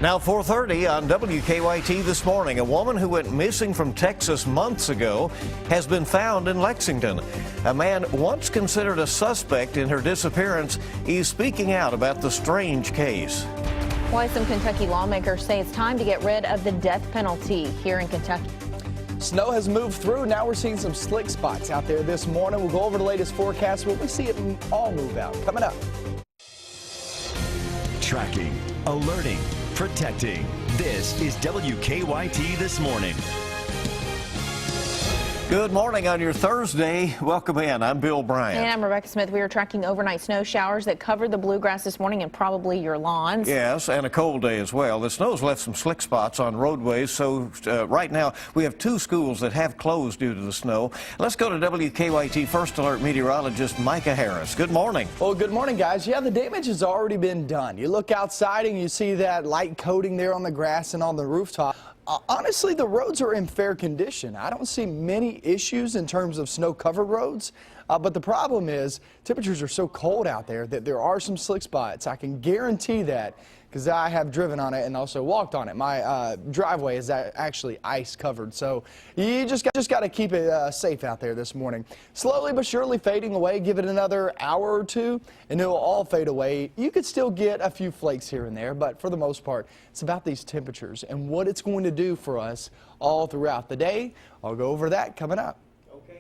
Now 4:30 on WKYT this morning, a woman who went missing from Texas months ago has been found in Lexington. A man once considered a suspect in her disappearance is speaking out about the strange case. Why some Kentucky lawmakers say it's time to get rid of the death penalty here in Kentucky. Snow has moved through. Now we're seeing some slick spots out there this morning. We'll go over the latest forecast. Will we see it all move out? Coming up. Tracking, alerting, protecting. This is WKYT This Morning. Good morning on your Thursday. Welcome in. I'm Bill Bryant. And I'm Rebecca Smith. We are tracking overnight snow showers that covered the bluegrass this morning and probably your lawns. Yes, and a cold day as well. The snow's left some slick spots on roadways, so right now we have two schools that have closed due to the snow. Let's go to WKYT First Alert meteorologist Micah Harris. Good morning. Well, good morning, guys. Yeah, the damage has already been done. You look outside and you see that light coating there on the grass and on the rooftop. Honestly, the roads are in fair condition. I don't see many issues in terms of snow-covered roads, but the problem is temperatures are so cold out there that there are some slick spots. I can guarantee that because I have driven on it and also walked on it. My driveway is actually ice-covered, so you just got to keep it safe out there this morning. Slowly but surely fading away. Give it another hour or two, and it will all fade away. You could still get a few flakes here and there, but for the most part, it's about these temperatures and what it's going to do for us all throughout the day. I'll go over that coming up.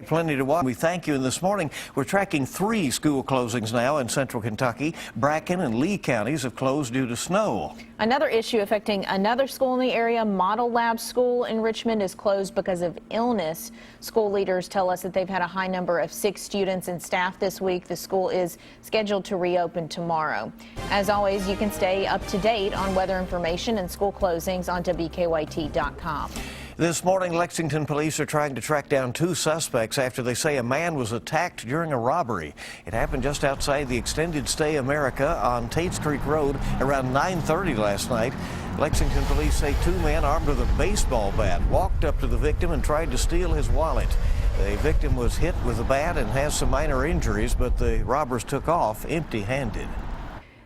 Plenty to watch. We thank you. And this morning, we're tracking 3 school closings now in central Kentucky. Bracken and Lee counties have closed due to snow. Another issue affecting another school in the area, Model Lab School in Richmond, is closed because of illness. School leaders tell us that they've had a high number of sick students and staff this week. The school is scheduled to reopen tomorrow. As always, you can stay up to date on weather information and school closings on WKYT.com. This morning, Lexington police are trying to track down 2 suspects after they say a man was attacked during a robbery. It happened just outside the Extended Stay America on Tates Creek Road around 9:30 last night. Lexington police say 2 men armed with a baseball bat walked up to the victim and tried to steal his wallet. The victim was hit with a bat and has some minor injuries, but the robbers took off empty-handed.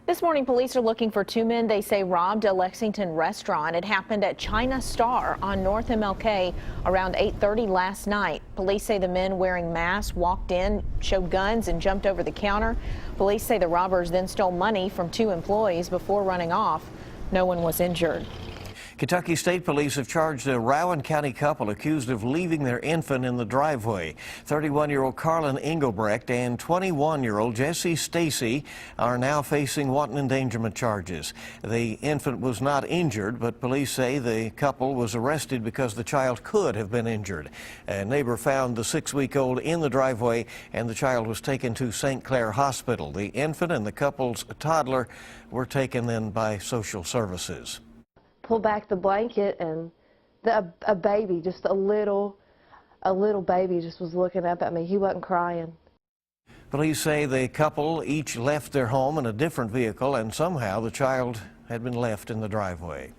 This morning, police are looking for 2 men they say robbed a Lexington restaurant. It happened at China Star on North MLK around 8:30 last night. Police say the men wearing masks walked in, showed guns, and jumped over the counter. Police say the robbers then stole money from 2 employees before running off. No one was injured. Kentucky State Police have charged a Rowan County couple accused of leaving their infant in the driveway. 31-year-old Carlin Engelbrecht and 21-year-old Jesse Stacy are now facing wanton endangerment charges. The infant was not injured, but police say the couple was arrested because the child could have been injured. A neighbor found the 6-week-old in the driveway, and the child was taken to St. Clair Hospital. The infant and the couple's toddler were taken then by social services. Pull back the blanket, and a baby, just a little baby, just was looking up at me. He wasn't crying. Police say the couple each left their home in a different vehicle, and somehow the child had been left in the driveway.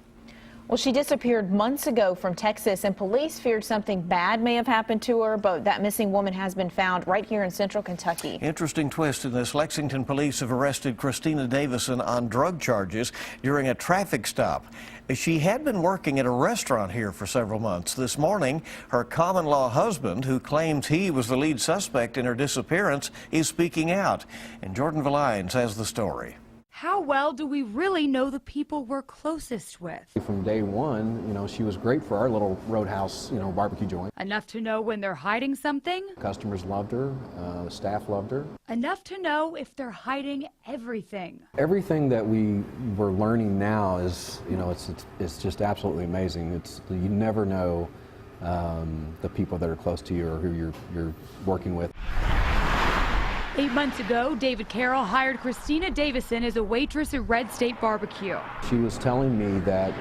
Well, she disappeared months ago from Texas, and police feared something bad may have happened to her, but that missing woman has been found right here in central Kentucky. Interesting twist in this. Lexington police have arrested Christina Davison on drug charges during a traffic stop. She had been working at a restaurant here for several months. This morning, her common-law husband, who claims he was the lead suspect in her disappearance, is speaking out. And Jordan Valines has the story. How well do we really know the people we're closest with? From day one, she was great for our little roadhouse, barbecue joint. Enough to know when they're hiding something. Customers loved her, staff loved her. Enough to know if they're hiding everything. Everything that we were learning now is, it's just absolutely amazing. You never know the people that are close to you or who you're working with. 8 months ago, David Carroll hired Christina Davison as a waitress at Red State Barbecue. She was telling me that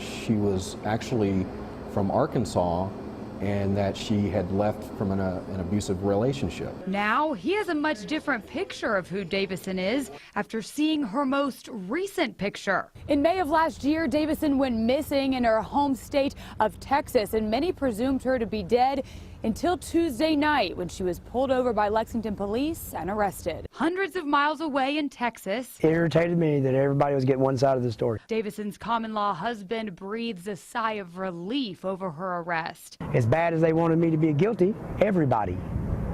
she was actually from Arkansas and that she had left from an abusive relationship. Now he has a much different picture of who Davison is after seeing her most recent picture. In May of last year, Davison went missing in her home state of Texas, and many presumed her to be dead. until Tuesday night when she was pulled over by Lexington police and arrested. Hundreds of miles away in Texas, It irritated me that everybody was getting one side of the story. Davison's common-law husband breathes a sigh of relief over her arrest. As bad as they wanted me to be guilty, everybody,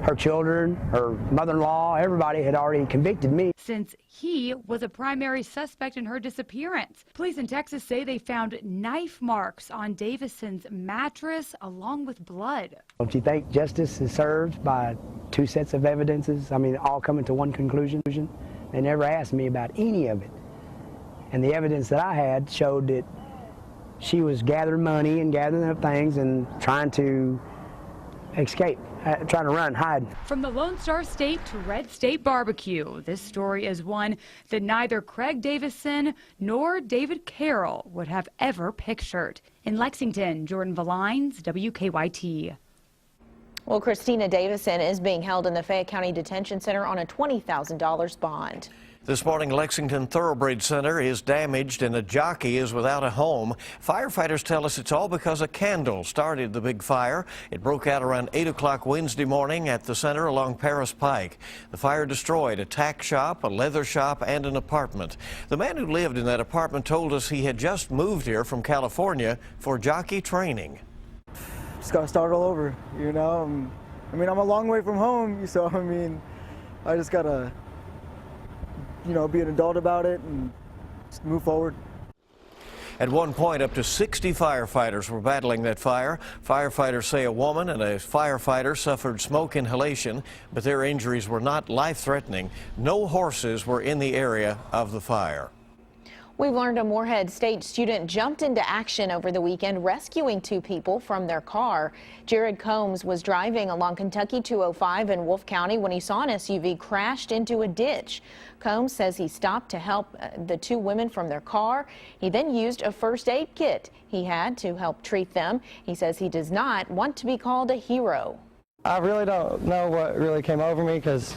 her children, her mother-in-law, everybody had already convicted me. Since he was a primary suspect in her disappearance. Police in Texas say they found knife marks on Davison's mattress along with blood. Don't you think justice is served by two sets of evidences? I mean, all coming to one conclusion? They never asked me about any of it. And the evidence that I had showed that she was gathering money and gathering up things and trying to escape, trying to run, hide. From the Lone Star State to Red State Barbecue, this story is one that neither Craig Davison nor David Carroll would have ever pictured. In Lexington, Jordan Valines, WKYT. Well, Christina Davison is being held in the Fayette County Detention Center on a $20,000 bond. This morning, Lexington Thoroughbred Center is damaged and a jockey is without a home. Firefighters tell us it's all because a candle started the big fire. It broke out around 8 o'clock Wednesday morning at the center along Paris Pike. The fire destroyed a tack shop, a leather shop, and an apartment. The man who lived in that apartment told us he had just moved here from California for jockey training. Just got to start all over, you know. I mean, I'm a long way from home, so I mean, I just got to, you know, be an adult about it and just move forward. At one point, up to 60 firefighters were battling that fire. Firefighters say a woman and a firefighter suffered smoke inhalation, but their injuries were not life-threatening. No horses were in the area of the fire. We've learned a Moorhead State student jumped into action over the weekend, rescuing two people from their car. Jared Combs was driving along Kentucky 205 in Wolfe County when he saw an SUV crashed into a ditch. Combs says he stopped to help the two women from their car. He then used a first aid kit he had to help treat them. He says he does not want to be called a hero. I really don't know what really came over me because,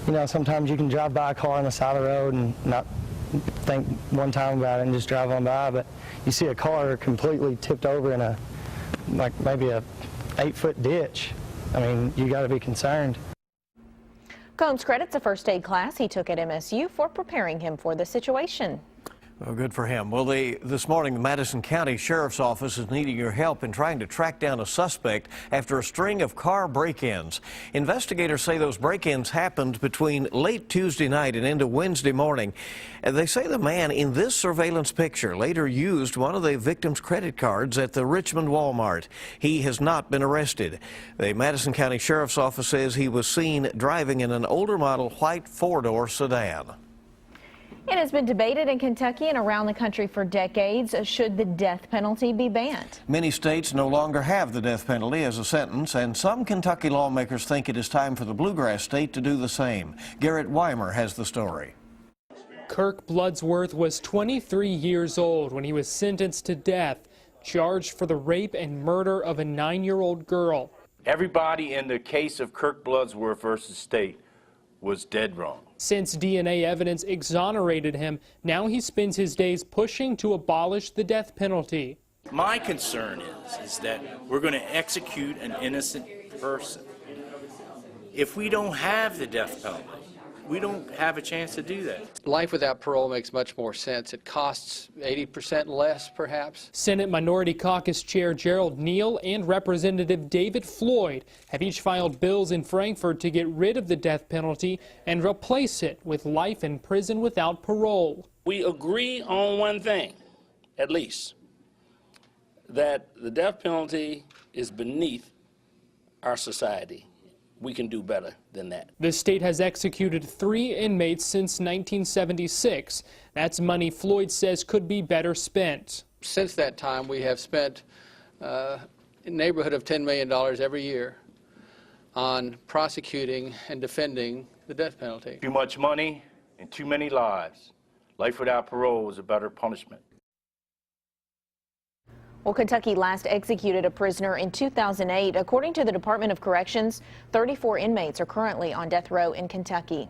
you know, sometimes you can drive by a car on the side of the road and not think one time about it and just drive on by, but you see a car completely tipped over in a, like maybe a 8-foot ditch. I mean, you got to be concerned. Combs credits a first aid class he took at MSU for preparing him for the situation. Well, good for him. Well, this morning, the Madison County Sheriff's Office is needing your help in trying to track down a suspect after a string of car break-ins. Investigators say those break-ins happened between late Tuesday night and into Wednesday morning. And they say the man in this surveillance picture later used one of the victim's credit cards at the Richmond Walmart. He has not been arrested. The Madison County Sheriff's Office says he was seen driving in an older model white four-door sedan. It has been debated in Kentucky and around the country for decades. Should the death penalty be banned? Many states no longer have the death penalty as a sentence, and some Kentucky lawmakers think it is time for the Bluegrass State to do the same. Garrett Weimer has the story. Kirk Bloodsworth was 23 years old when he was sentenced to death, charged for the rape and murder of a 9-year-old girl. Everybody in the case of Kirk Bloodsworth versus State was dead wrong. Since DNA evidence exonerated him, now he spends his days pushing to abolish the death penalty. My concern is that we're going to execute an innocent person. If we don't have the death penalty, we don't have a chance to do that. Life without parole makes much more sense. It costs 80% less, perhaps. Senate Minority Caucus Chair Gerald Neal and Representative David Floyd have each filed bills in Frankfort to get rid of the death penalty and replace it with life in prison without parole. We agree on one thing, at least, that the death penalty is beneath our society. We can do better than that. The state has executed 3 inmates since 1976. That's money Floyd says could be better spent. Since that time, we have spent in the neighborhood of $10 million every year on prosecuting and defending the death penalty. Too much money and too many lives. Life without parole is a better punishment. Well, Kentucky last executed a prisoner in 2008. According to the Department of Corrections, 34 inmates are currently on death row in Kentucky.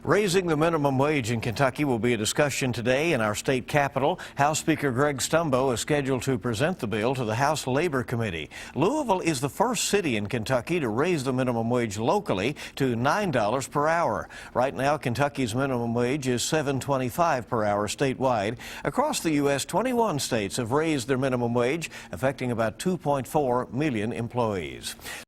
Raising the minimum wage in Kentucky will be a discussion today in our state capitol. House Speaker Greg Stumbo is scheduled to present the bill to the House Labor Committee. Louisville is the first city in Kentucky to raise the minimum wage locally to $9 per hour. Right now, Kentucky's minimum wage is $7.25 per hour statewide. Across the U.S., 21 states have raised their minimum wage, affecting about 2.4 million employees.